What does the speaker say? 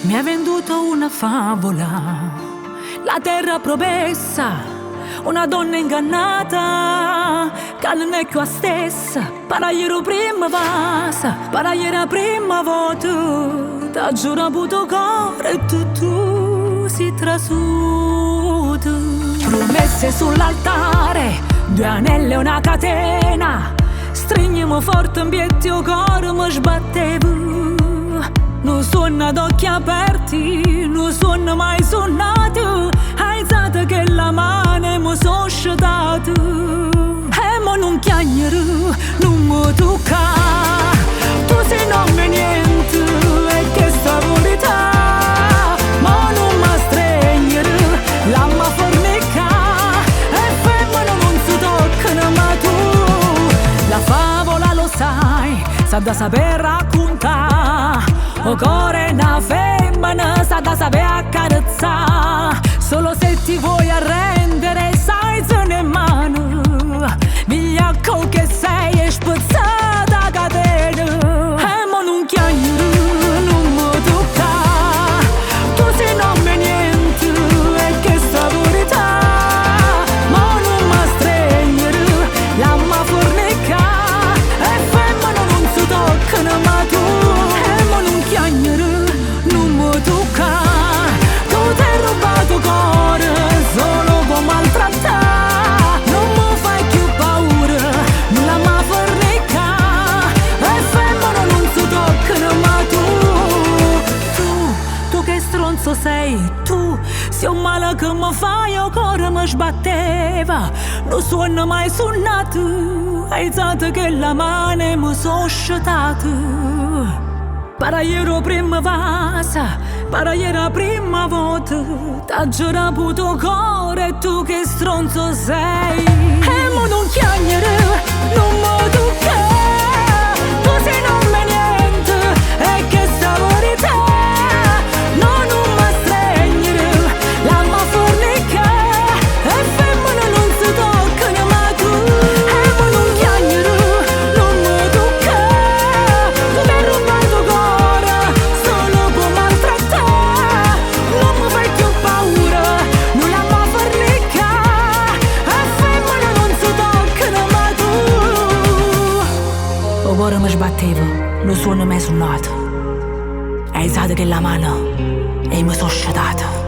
Mi hai venduto una favola, la terra promessa, una donna ingannata, che non è più la stessa. Para ieri prima vasa, para ieri prima voto, t'ha giurato cuore e tu si trasuto. Promesse sull'altare, 2 anelli e una catena, stringiamo forte in piedi il cuore mi sbattevo. Non sono ad occhi aperti, non sono mai suonato, hai dato che la mano mi sono sciatato. E mo non chiagnere, non mi tocca, tu sei non me niente, e che sta verità. Ma non mi stregnere, la ma fornica, e femmina non si toccano, ma tu la favola lo sai, sa da saper raccontare. O cuore è una femmina, sa da saper accarezzare. Solo se ti vuoi arrendere, sai se ne mano, vigliacco che sei e spezzata a catena. E mo non chiagnere, non mi tocca, tu sei non me niente, e che sta verità. Ma non mi stregnere, la ma fornica, e femmina non si toccano, ma tu non mi tocca, tu ti hai rubato cuore solo con maltrattare. Non mi fai più paura, non la ma fornica, e femmina non si toccano, ma tu che stronzo sei, tu sei un male che mi fai, il cuore mi sbatteva, non suona mai suonato, hai dato che la mano mi sono sciatato. Para ieri prima vasa, para ieri prima volta, t'ha giurato cuore e tu che stronzo sei. E mo non chiagnere, non mi tocca, tu sei non me niente, e che sta verità. No, non mi stregnere, la ma fornica, e femmina non si toccano, ma tu. E mo non chiagnere, non mi tocca, tu mi hai rubato cuore solo per maltrattare. Non mi fai più paura, non la ma fornica, e femmina non si toccano, ma tu. O cuore mi sbattevo, non suono mai suonato, hai dato che la mano e mi sono sciatato.